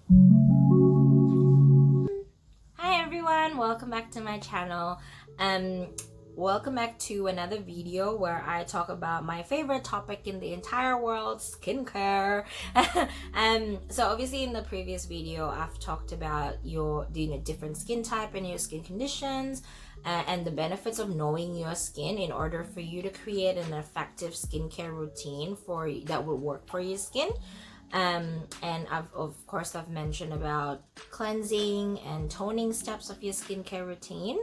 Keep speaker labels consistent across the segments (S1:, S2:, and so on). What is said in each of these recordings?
S1: Hi everyone, welcome back to my channel. Welcome back to another video where I talk about my favorite topic in the entire world, skincare. So obviously in the previous video I've talked about your different skin type and your skin conditions, and the benefits of knowing your skin in order for you to create an effective skincare routine that will work for your skin. And I've mentioned about cleansing and toning steps of your skincare routine.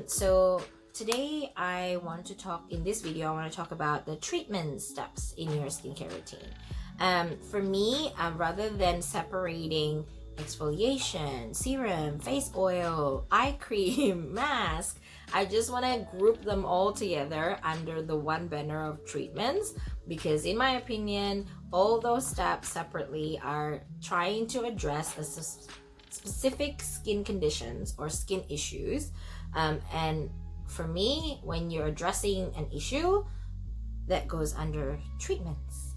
S1: So today in this video I want to talk about the treatment steps in your skincare routine. For me, rather than separating exfoliation, serum, face oil, eye cream, mask, I just want to group them all together under the one banner of treatments, because in my opinion all those steps separately are trying to address a specific skin conditions or skin issues, and for me, when you're addressing an issue, that goes under treatments.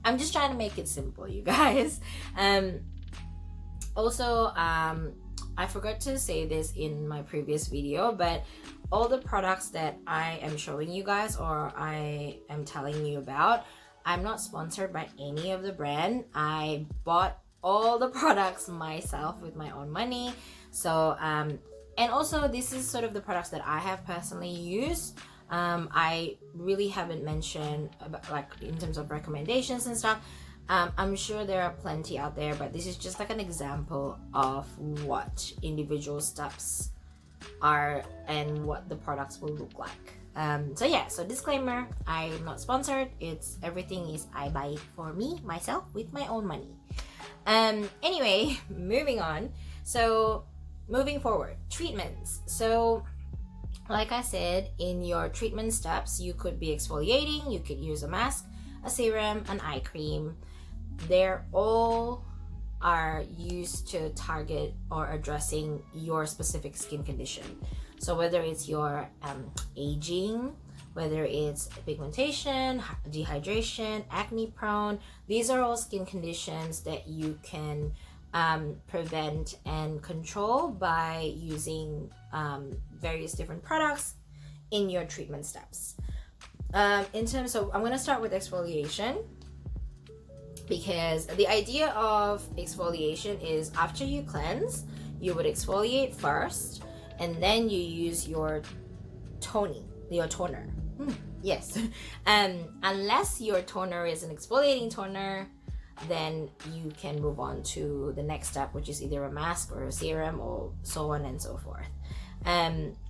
S1: I'm just trying to make it simple, you guys. I forgot to say this in my previous video, but all the products that I am showing you guys or I am telling you about, I'm not sponsored by any of the brand. I bought all the products myself with my own money. So and also this is sort of the products that I have personally used. I really haven't mentioned about, like, in terms of recommendations and stuff. I'm sure there are plenty out there, but this is just like an example of what individual steps are and what the products will look like. So disclaimer, I'm not sponsored. Everything is I buy it for me, myself, with my own money. Anyway, moving on. So moving forward, treatments. So like I said, in your treatment steps, you could be exfoliating, you could use a mask, a serum, an eye cream. They're all are used to target or addressing your specific skin condition. So whether it's your aging, whether it's pigmentation, dehydration, acne prone, these are all skin conditions that you can prevent and control by using various different products in your treatment steps. In terms of, I'm going to start with exfoliation, because the idea of exfoliation is after you cleanse, you would exfoliate first and then you use your toner. Yes. Unless your toner is an exfoliating toner, then you can move on to the next step, which is either a mask or a serum or so on and so forth.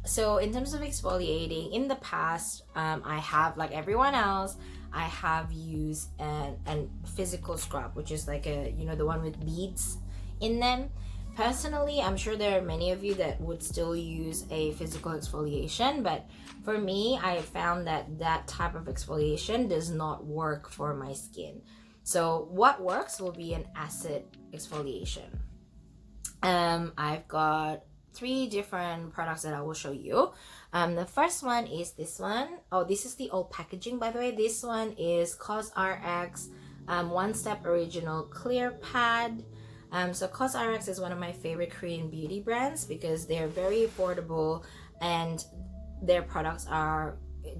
S1: So in terms of exfoliating, in the past, I have, like everyone else, I have used a physical scrub, which is like the one with beads in them. Personally, I'm sure there are many of you that would still use a physical exfoliation, but for me, I found that type of exfoliation does not work for my skin. So what works will be an acid exfoliation. I've got 3 different products that I will show you. The first one is this one. Oh, this is the old packaging, by the way. This one is COSRX One Step Original Clear Pad. So COSRX is one of my favorite Korean beauty brands because they're very affordable and their products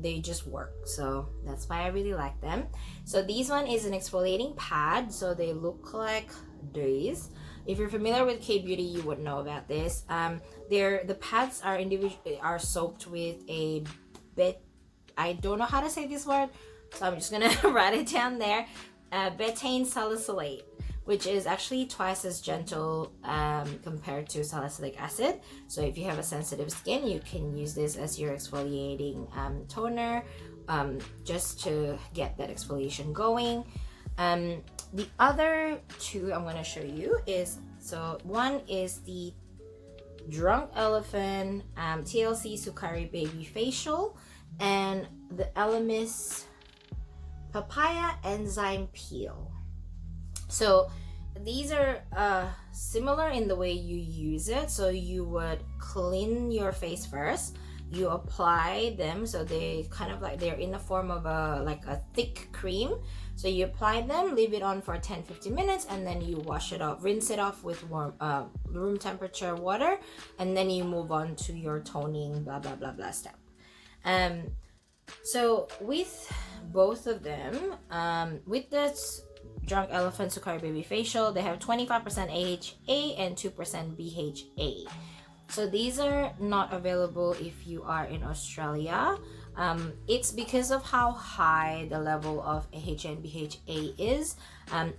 S1: they just work. So that's why I really like them. So this one is an exfoliating pad. So they look like these. If you're familiar with K-beauty, you would know about this. The pads are soaked with I don't know how to say this word, so I'm just gonna write it down there. Betaine salicylate, which is actually twice as gentle compared to salicylic acid. So if you have a sensitive skin, you can use this as your exfoliating toner, just to get that exfoliation going. The other 2 I'm going to show you one is the Drunk Elephant TLC Sukari Baby Facial, and the Elemis Papaya Enzyme Peel. So these are similar in the way you use it. So you would clean your face first, you apply them, so they kind of like they're in the form of a thick cream. So you apply them, leave it on for 10-15 minutes, and then you wash it off, rinse it off with warm room temperature water, and then you move on to your toning blah blah blah blah step. So with both of them, with this Drunk Elephant Sukari Baby Facial, they have 25% AHA and 2% BHA. So these are not available if you are in Australia. It's because of how high the level of AHA and BHA is.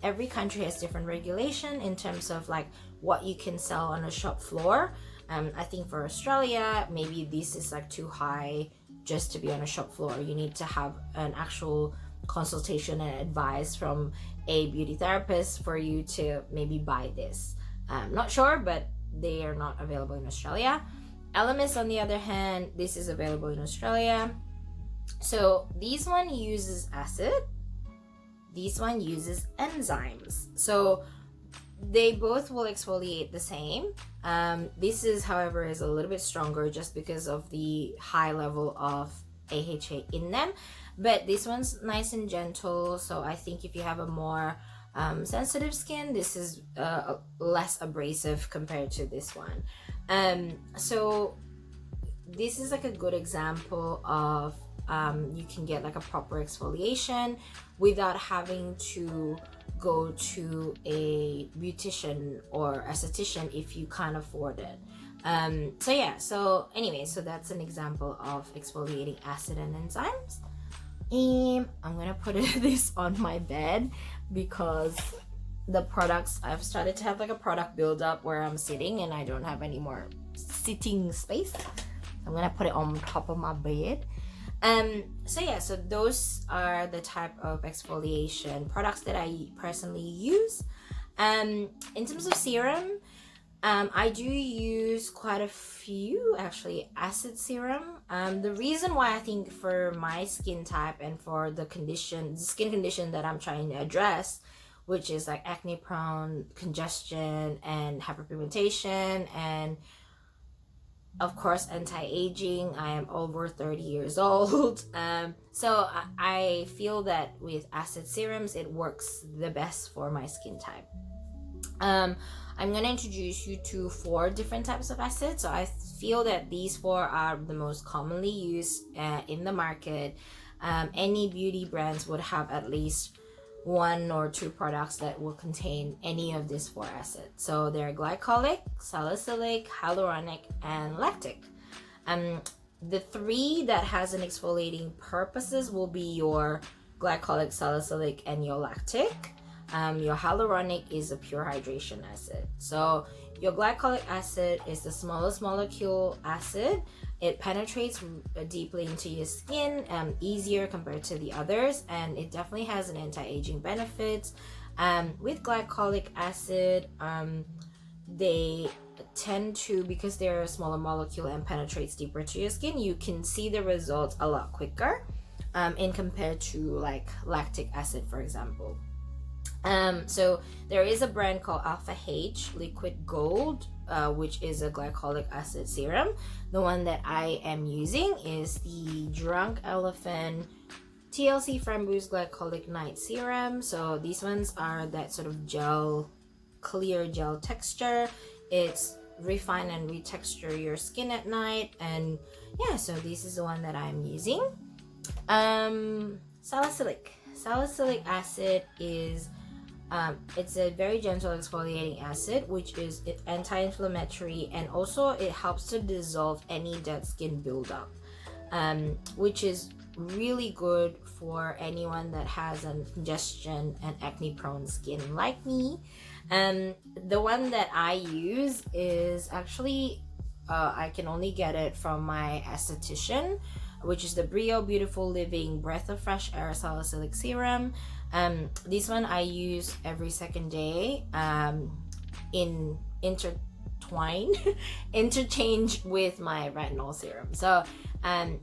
S1: Every country has different regulation in terms of like what you can sell on a shop floor. I think for Australia, maybe this is like too high just to be on a shop floor. You need to have an actual consultation and advice from a beauty therapist for you to maybe buy this. Not sure, but they are not available in Australia. Elemis, on the other hand, this is available in Australia. So this one uses acid, this one uses enzymes. So they both will exfoliate the same. This is, however, is a little bit stronger just because of the high level of AHA in them. But this one's nice and gentle, so I think if you have a more sensitive skin, this is less abrasive compared to this one. So this is like a good example of you can get like a proper exfoliation without having to go to a beautician or esthetician if you can't afford it. So yeah, so anyway, so that's an example of exfoliating acid and enzymes. I'm gonna put this on my bed because the products, I've started to have like a product build up where I'm sitting and I don't have any more sitting space. I'm gonna put it on top of my bed. So yeah, so those are the type of exfoliation products that I personally use. In terms of serum, I do use quite a few, actually, acid serum. The reason why I think for my skin type and for the skin condition that I'm trying to address, which is like acne prone, congestion, and hyperpigmentation, and of course anti-aging. I am over 30 years old. So I feel that with acid serums, it works the best for my skin type. I'm going to introduce you to 4 different types of acid. So I feel that these 4 are the most commonly used in the market. Any beauty brands would have at least 1 or 2 products that will contain any of these 4 acids. So they're glycolic, salicylic, hyaluronic, and lactic. The 3 that has an exfoliating purposes will be your glycolic, salicylic, and your lactic. Your hyaluronic is a pure hydration acid. So your glycolic acid is the smallest molecule acid. It penetrates deeply into your skin, easier compared to the others, and it definitely has an anti-aging benefits. With glycolic acid, they tend to, because they're a smaller molecule and penetrates deeper to your skin, you can see the results a lot quicker in compared to like lactic acid, for example. So there is a brand called Alpha H Liquid Gold, which is a glycolic acid serum. The one that I am using is the Drunk Elephant TLC Framboos Glycolic Night Serum. So these ones are that sort of gel, clear gel texture. It's refine and retexture your skin at night. And yeah, so this is the one that I'm using. Salicylic acid is it's a very gentle exfoliating acid, which is anti-inflammatory, and also it helps to dissolve any dead skin buildup, which is really good for anyone that has a congestion and acne prone skin like me. The one that I use is actually I can only get it from my esthetician, which is the Brio Beautiful Living Breath of Fresh Air Salicylic Serum. This one I use every second day in interchange with my retinol serum. So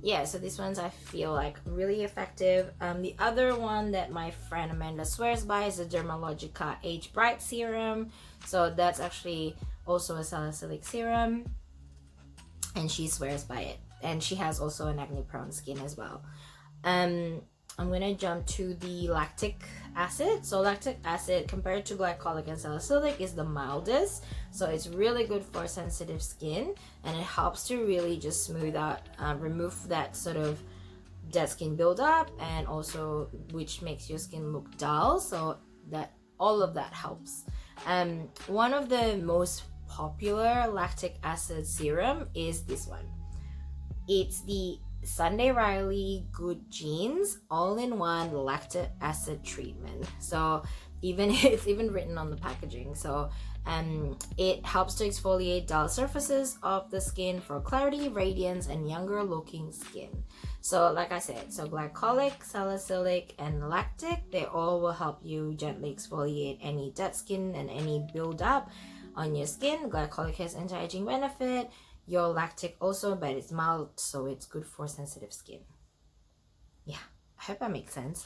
S1: yeah, so these ones I feel like really effective. The other one that my friend Amanda swears by is the Dermalogica Age Bright Serum. So that's actually also a salicylic serum, and she swears by it. And she has also an acne prone skin as well. I'm gonna jump to the lactic acid. So lactic acid compared to glycolic and salicylic is the mildest, so it's really good for sensitive skin, and it helps to really just smooth out, remove that sort of dead skin buildup, and also which makes your skin look dull. So that all of that helps. One of the most popular lactic acid serum is this one. It's the Sunday Riley Good Genes all-in-one lactic acid treatment. So even it's even written on the packaging. So it helps to exfoliate dull surfaces of the skin for clarity, radiance, and younger looking skin. So like I said, so glycolic, salicylic, and lactic, they all will help you gently exfoliate any dead skin and any buildup on your skin. Glycolic has anti-aging benefit. Your lactic also, but it's mild, so it's good for sensitive skin. Yeah, I hope that makes sense.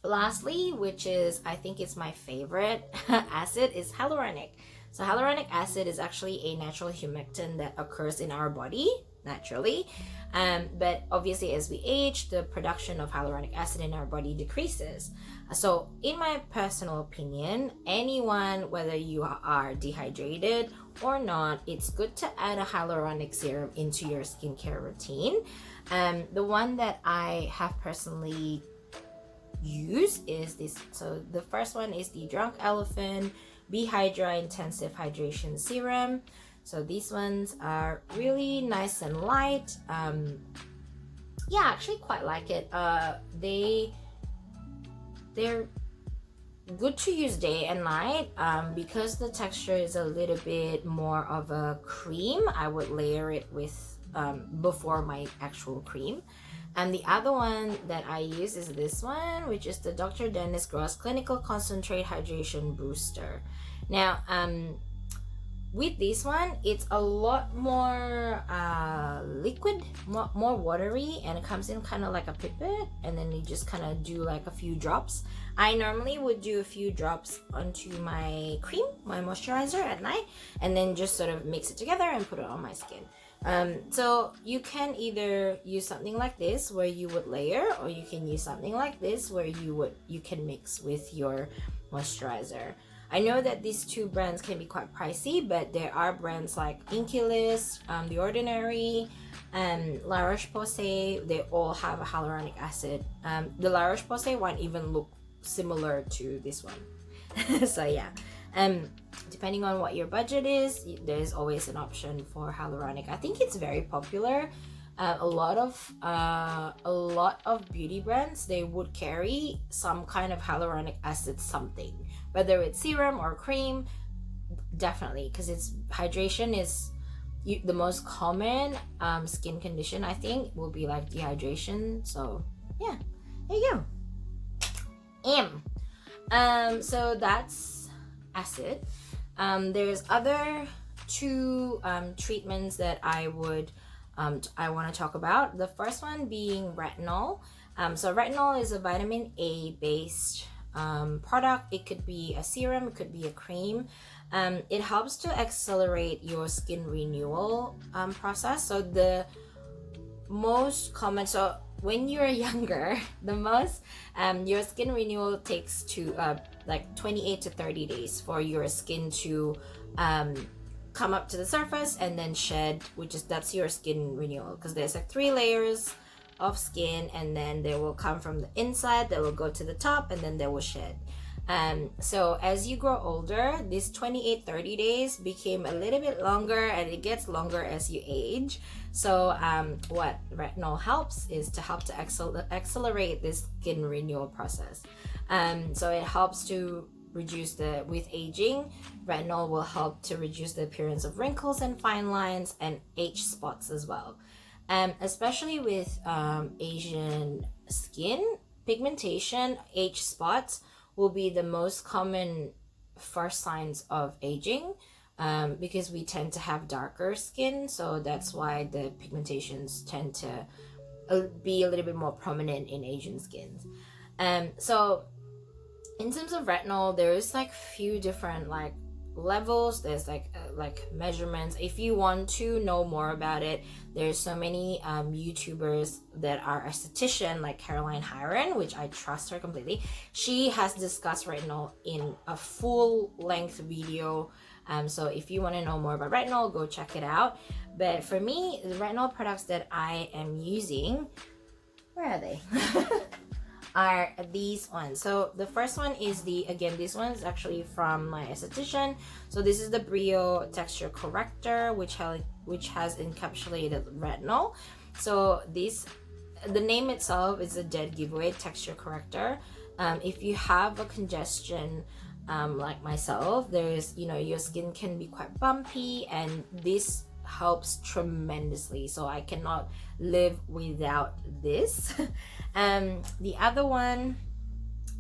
S1: Lastly, which is, I think it's my favorite acid, is hyaluronic. So hyaluronic acid is actually a natural humectant that occurs in our body naturally, but obviously as we age, the production of hyaluronic acid in our body decreases. So in my personal opinion, anyone, whether you are dehydrated or not, it's good to add a hyaluronic serum into your skincare routine. The one that I have personally use is this. So the first one is the Drunk Elephant Be Hydra Intensive Hydration Serum. So these ones are really nice and light. Yeah, I actually quite like it. They're good to use day and night. Because the texture is a little bit more of a cream, I would layer it with before my actual cream. And the other one that I use is this one, which is the Dr. Dennis Gross Clinical Concentrate Hydration Booster. Now, with this one, it's a lot more liquid, more watery, and it comes in kind of like a pipette, and then you just kind of do like a few drops. I normally would do a few drops onto my cream, my moisturizer at night, and then just sort of mix it together and put it on my skin. So you can either use something like this where you would layer, or you can use something like this where you can mix with your moisturizer. I know that these two brands can be quite pricey, but there are brands like Inkilis, The Ordinary, and La Roche-Posay. They all have a hyaluronic acid. The La Roche-Posay one even look similar to this one. So yeah. Depending on what your budget is, there's always an option for hyaluronic. I think it's very popular. A lot of beauty brands, they would carry some kind of hyaluronic acid something, whether it's serum or cream. Definitely, because it's hydration is the most common skin condition, I think, will be like dehydration. So yeah, there you go. So that's acid. There's other two treatments that I want to talk about. The first one being retinol. So retinol is a vitamin A based product. It could be a serum, it could be a cream. It helps to accelerate your skin renewal process. So the most common, so when you're younger, the most your skin renewal takes to like 28 to 30 days for your skin to come up to the surface and then shed, that's your skin renewal, because there's like 3 layers of skin, and then they will come from the inside, they will go to the top, and then they will shed. So as you grow older, these 28-30 days became a little bit longer, and it gets longer as you age. So what retinol helps is to help to accelerate this skin renewal process. So it helps to reduce with aging, retinol will help to reduce the appearance of wrinkles and fine lines and age spots as well. Especially with Asian skin, pigmentation, age spots will be the most common first signs of aging, because we tend to have darker skin, so that's why the pigmentations tend to be a little bit more prominent in Asian skins. So in terms of retinol, there's like few different like levels, there's like measurements. If you want to know more about it, there's so many YouTubers that are esthetician, like Caroline Hiron, which I trust her completely. She has discussed retinol in a full length video. So if you want to know more about retinol, go check it out. But for me, the retinol products that I am using, where are they? Are these ones. So the first one is this one is actually from my esthetician. So this is the Brio Texture Corrector, which has encapsulated retinol. So the name itself is a dead giveaway, Texture Corrector. If you have a congestion like myself, there's, your skin can be quite bumpy, and this helps tremendously. So I cannot live without this. The other one,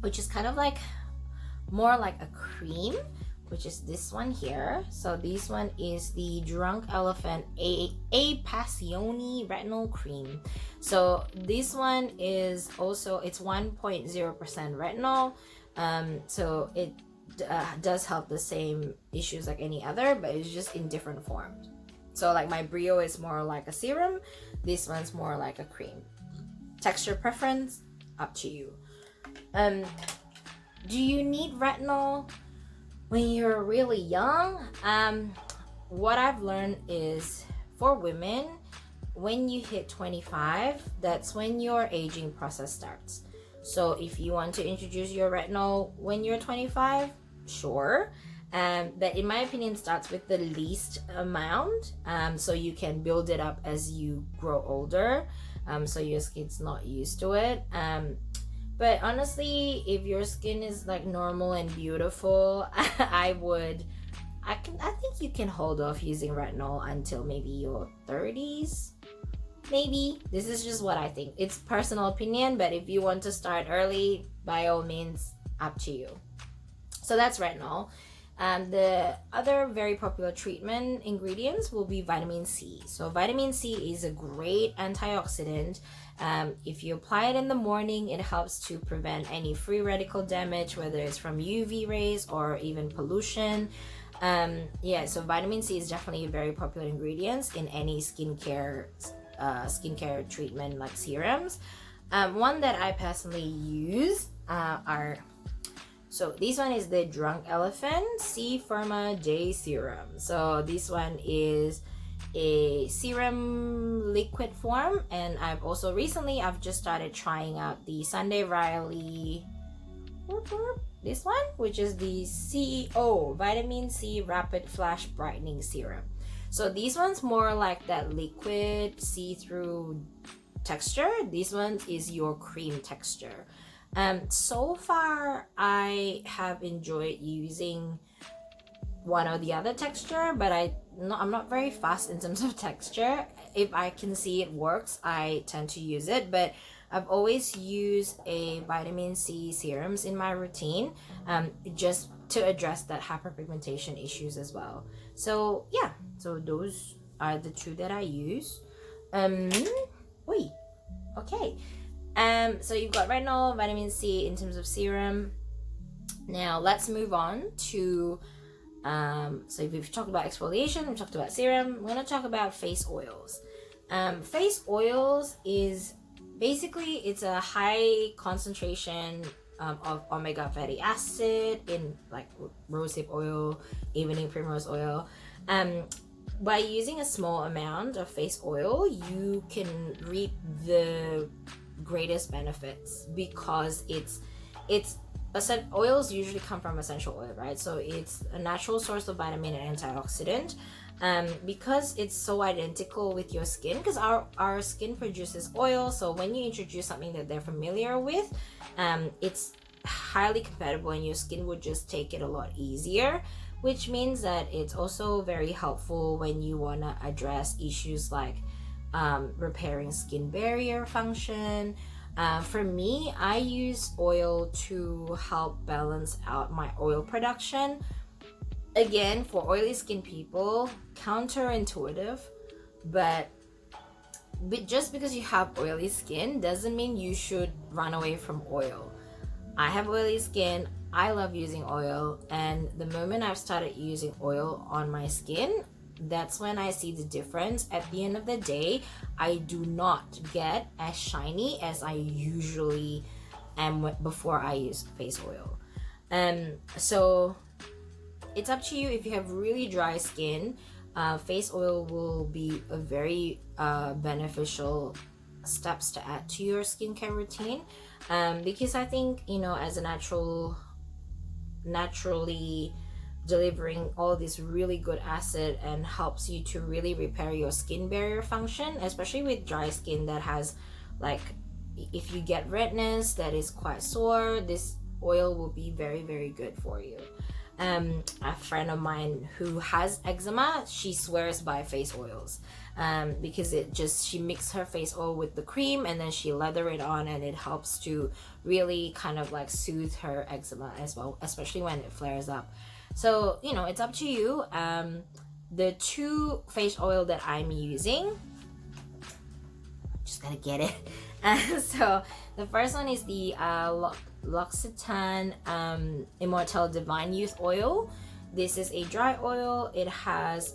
S1: which is kind of like more like a cream, which is this one here. So this one is the Drunk Elephant A Passione Retinol Cream. So this one is also, it's 1.0% retinol. So it does help the same issues like any other, but it's just in different forms. So like my Brio is more like a serum, this one's more like a cream. Texture preference, up to you. Do you need retinol when you're really young? What I've learned is for women, when you hit 25, that's when your aging process starts. So if you want to introduce your retinol when you're 25, sure. But in my opinion, starts with the least amount, so you can build it up as you grow older, so your skin's not used to it. But honestly, if your skin is like normal and beautiful, I think you can hold off using retinol until maybe your 30s. Maybe. This is just what I think. It's personal opinion, but if you want to start early, by all means, up to you. So that's retinol. The other very popular treatment ingredients will be vitamin C. So vitamin C is a great antioxidant. If you apply it in the morning, it helps to prevent any free radical damage, whether it's from UV rays or even pollution. So vitamin C is definitely a very popular ingredient in any skincare treatment like serums. One that I personally use so this one is the Drunk Elephant C Firma J Serum. So this one is a serum liquid form, and I've just started trying out the Sunday Riley, this one, which is the CEO Vitamin C Rapid Flash Brightening Serum. So these one's more like that liquid see-through texture. This one is your cream texture. So far I have enjoyed using one or the other texture, but I'm not very fast in terms of texture. If I can see it works, I tend to use it, but I've always used a vitamin C serums in my routine, just to address that hyperpigmentation issues as well. So yeah, so those are the two that I use. Okay. So you've got retinol, vitamin C in terms of serum. Now let's move on to so we've talked about exfoliation, we've talked about serum. We're gonna talk about face oils. Face oils is basically, it's a high concentration of omega fatty acid in like rosehip oil, evening primrose oil. By using a small amount of face oil, you can reap the greatest benefits, because oils usually come from essential oil, right? So it's a natural source of vitamin and antioxidant. Because it's so identical with your skin, because our skin produces oil, so when you introduce something that they're familiar with, it's highly compatible and your skin would just take it a lot easier, which means that it's also very helpful when you want to address issues like repairing skin barrier function. For me, I use oil to help balance out my oil production. Again, for oily skin people, counterintuitive, but just because you have oily skin doesn't mean you should run away from oil. I have oily skin. I love using oil, and the moment I've started using oil on my skin, that's when I see the difference. At the end of the day, I do not get as shiny as I usually am before I use face oil. So it's up to you. If you have really dry skin, face oil will be a very beneficial steps to add to your skincare routine, because I think, you know, as a naturally delivering all this really good acid and helps you to really repair your skin barrier function, especially with dry skin that has, like, if you get redness that is quite sore, this oil will be very, very good for you. A friend of mine who has eczema, she swears by face oils, because she mixes her face oil with the cream and then she lather it on, and it helps to really kind of like soothe her eczema as well, especially when it flares up. So, you know, it's up to you. The two face oil that I'm using, just gotta get it. So the first one is the L'Occitane Immortelle Divine Youth Oil. This is a dry oil. It has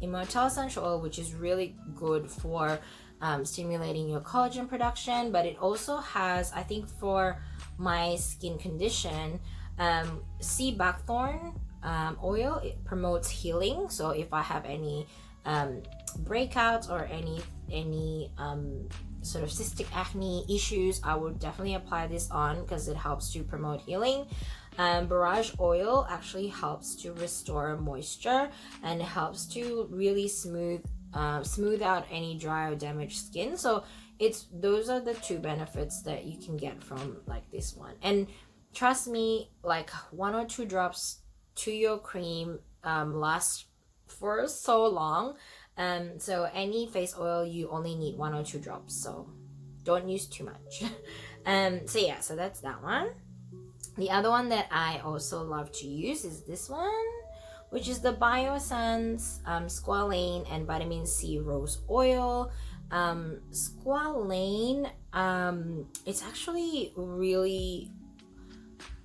S1: Immortelle Essential Oil, which is really good for stimulating your collagen production, but it also has, I think for my skin condition, sea buckthorn oil. It promotes healing. So if I have any breakouts or any sort of cystic acne issues, I would definitely apply this on because it helps to promote healing. Barrage oil actually helps to restore moisture and helps to really smooth out any dry or damaged skin. So those are the two benefits that you can get from like this one. And trust me, like 1 or 2 drops to your cream lasts for so long. So any face oil, you only need 1 or 2 drops, so don't use too much. So yeah, so that's that one. The other one that I also love to use is this one, which is the Biossance Squalane and Vitamin C Rose Oil. Squalane, it's actually really,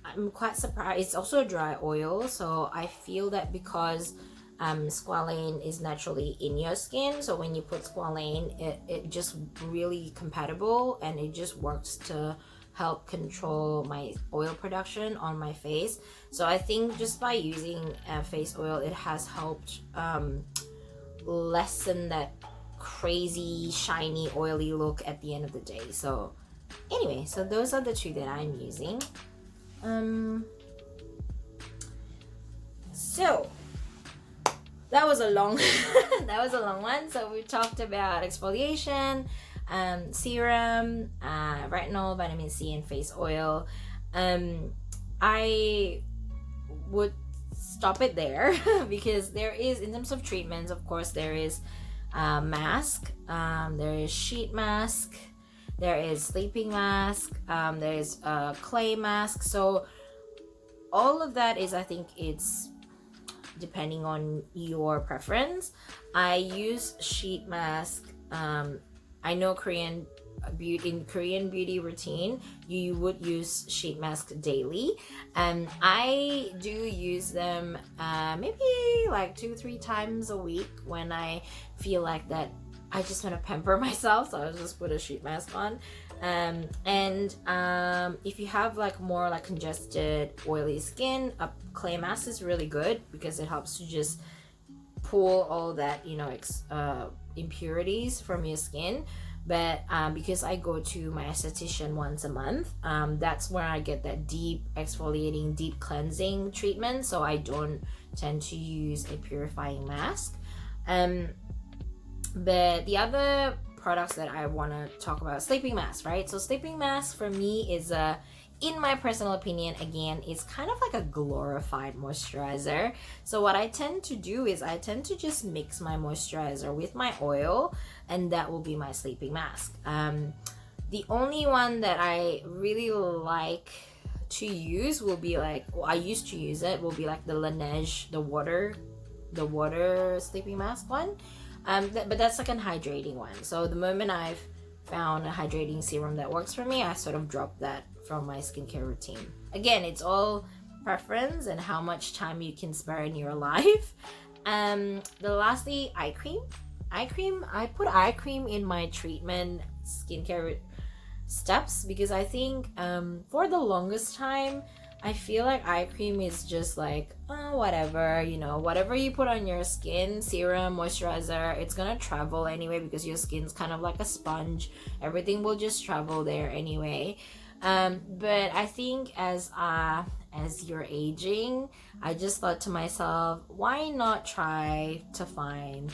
S1: I'm quite surprised. It's also a dry oil, so I feel that because squalane is naturally in your skin, so when you put squalane, it just really compatible, and it just works to help control my oil production on my face. So I think just by using face oil, it has helped lessen that crazy shiny oily look at the end of the day. So anyway, so those are the two that I'm using. So that was a long one. So we talked about exfoliation, serum, retinol, vitamin C, and face oil. I would stop it there because there is, in terms of treatments, of course, there is mask, there is sheet mask, there is sleeping mask, there is clay mask. So all of that is, I think it's depending on your preference. I use sheet mask. I know Korean beauty routine, you would use sheet mask daily, and I do use them maybe like 2-3 times a week when I feel like that I just want to pamper myself, so I'll just put a sheet mask on. If you have like more like congested oily skin, a clay mask is really good because it helps to just pull all that, you know, impurities from your skin. But because I go to my esthetician once a month, that's where I get that deep exfoliating, deep cleansing treatment, so I don't tend to use a purifying mask. But the other products that I want to talk about, sleeping mask, right? So sleeping mask for me is in my personal opinion, again, it's kind of like a glorified moisturizer. So what I tend to do is I tend to just mix my moisturizer with my oil, and that will be my sleeping mask. The only one that I really like to use will be like, well, I used to use it, will be like the Laneige, the water sleeping mask one. But that's like a hydrating one. So the moment I've found a hydrating serum that works for me, I sort of dropped that from my skincare routine. Again, it's all preference and how much time you can spare in your life. Lastly, eye cream. I put eye cream in my treatment skincare steps because I think for the longest time I feel like eye cream is just like whatever, you know, whatever you put on your skin, serum, moisturizer, it's gonna travel anyway because your skin's kind of like a sponge. Everything will just travel there anyway. But I think as you're aging, I just thought to myself, why not try to find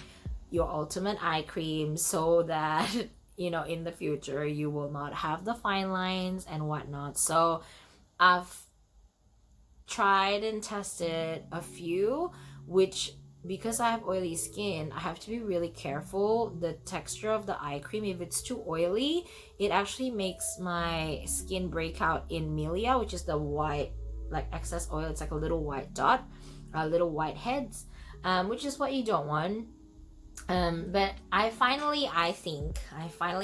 S1: your ultimate eye cream so that you know in the future you will not have the fine lines and whatnot. So I've tried and tested a few, which because I have oily skin, I have to be really careful the texture of the eye cream. If it's too oily, it actually makes my skin break out in milia, which is the white, like excess oil. It's like a little white dot, little white heads, which is what you don't want. But I finally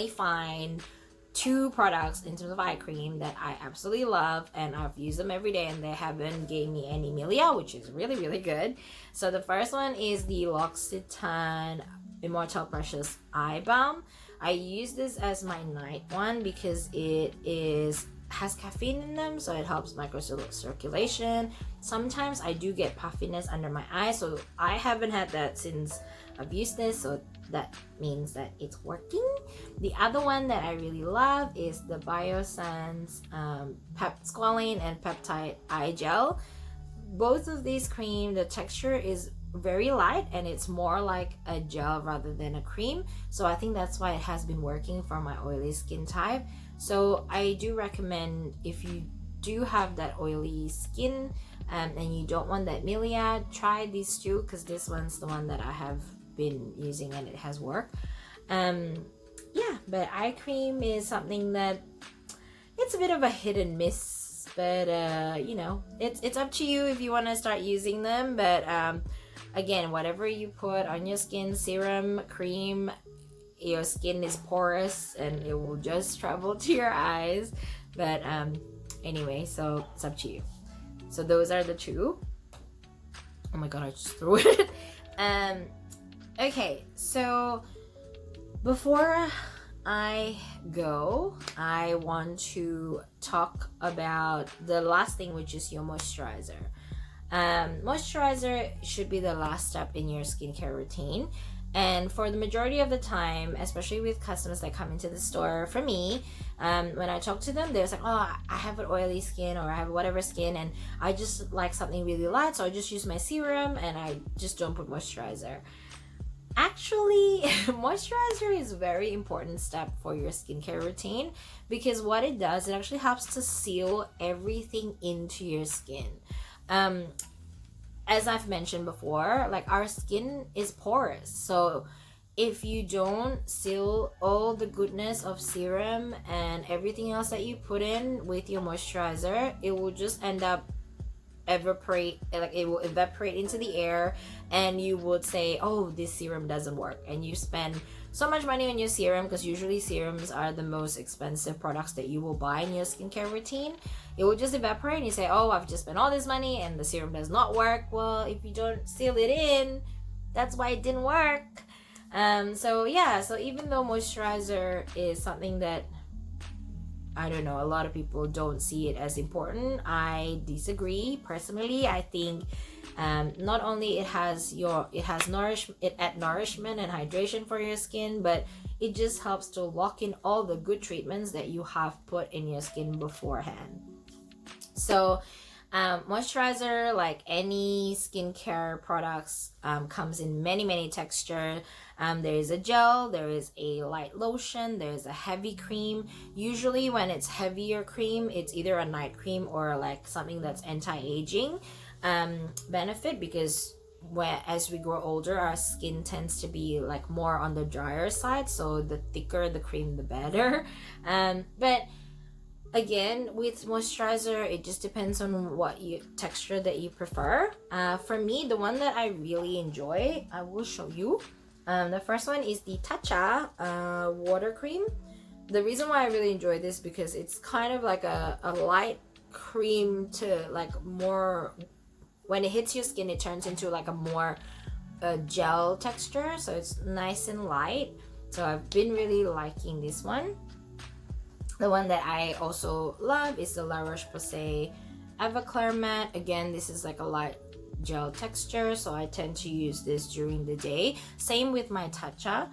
S1: find two products in terms of eye cream that I absolutely love, and I've used them every day and they haven't gave me any milia, which is really, really good. So the first one is the L'Occitane Immortelle Precious Eye Balm. I use this as my night one because it has caffeine in them, so it helps microcirculation. Sometimes I do get puffiness under my eyes, so I haven't had that since I've used this, so that means that it's working. The other one that I really love is the Biossance Squalane and Peptide Eye Gel. Both of these cream, the texture is very light and it's more like a gel rather than a cream, so I think that's why it has been working for my oily skin type. So I do recommend, if you do have that oily skin and you don't want that milia, try these two because this one's the one that I have been using and it has worked. Yeah, but eye cream is something that it's a bit of a hit and miss, but you know, it's up to you if you want to start using them. But again, whatever you put on your skin, serum, cream, your skin is porous and it will just travel to your eyes. But anyway, so it's up to you. So those are the two. Oh my god, I just threw it. Okay, so before I go, I want to talk about the last thing, which is your moisturizer. Moisturizer should be the last step in your skincare routine. And for the majority of the time, especially with customers that come into the store, for me, when I talk to them, they're like, oh, I have an oily skin or I have whatever skin and I just like something really light, so I just use my serum and I just don't put moisturizer. Actually, moisturizer is a very important step for your skincare routine because what it does, it actually helps to seal everything into your skin. As I've mentioned before, like our skin is porous, so if you don't seal all the goodness of serum and everything else that you put in with your moisturizer, it will just end up it will evaporate into the air, and you would say, oh, this serum doesn't work, and you spend so much money on your serum because usually serums are the most expensive products that you will buy in your skincare routine. It will just evaporate and you say, oh, I've just spent all this money and the serum does not work. Well, if you don't seal it in, that's why it didn't work. So even though moisturizer is something that, I don't know, a lot of people don't see it as important, I disagree. Personally, I think not only it adds nourishment and hydration for your skin, but it just helps to lock in all the good treatments that you have put in your skin beforehand. So moisturizer, like any skincare products, comes in many textures. There is a gel, there is a light lotion, there is a heavy cream. Usually when it's heavier cream, it's either a night cream or like something that's anti-aging benefit, because as we grow older, our skin tends to be like more on the drier side, so the thicker the cream, the better. But again, with moisturizer, it just depends on what texture that you prefer. For me, the one that I really enjoy, I will show you. The first one is the Tatcha water cream. The reason why I really enjoy this because it's kind of like a light cream to like more, when it hits your skin it turns into like a more gel texture, so it's nice and light. So I've been really liking this one. The one that I also love is the La Roche-Posay Everclear Matte. Again, this is like a light gel texture, so I tend to use this during the day. Same with my Tatcha.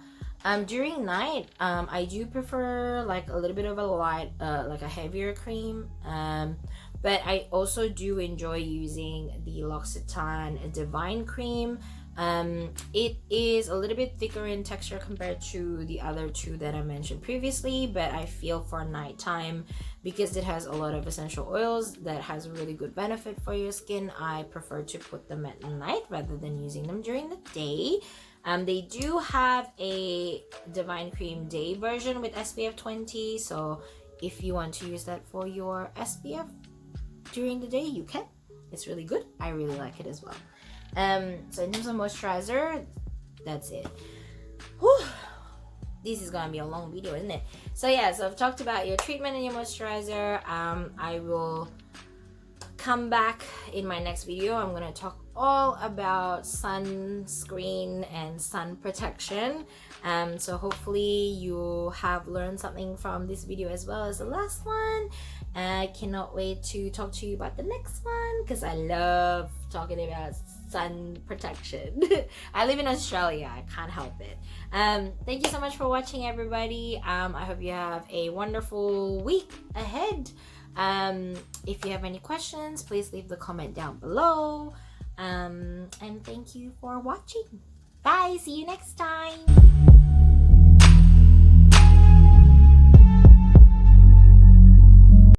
S1: During night, I do prefer like a little bit of a light, like a heavier cream. But I also do enjoy using the L'Occitane Divine Cream. It is a little bit thicker in texture compared to the other two that I mentioned previously, but I feel for nighttime, because it has a lot of essential oils that has a really good benefit for your skin, I prefer to put them at night rather than using them during the day. They do have a Divine Cream Day version with SPF 20, so if you want to use that for your SPF during the day, you can. It's really good. I really like it as well. So in terms of moisturizer, that's it. Whew. This is gonna be a long video, isn't it? So yeah, so I've talked about your treatment and your moisturizer. I will come back in my next video. I'm gonna talk all about sunscreen and sun protection. So hopefully you have learned something from this video as well as the last one. I cannot wait to talk to you about the next one, because I love talking about sun protection. I live in Australia, I can't help it. Thank you so much for watching, everybody. I hope you have a wonderful week ahead. If you have any questions, please leave the comment down below. And thank you for watching. Bye, see you next time.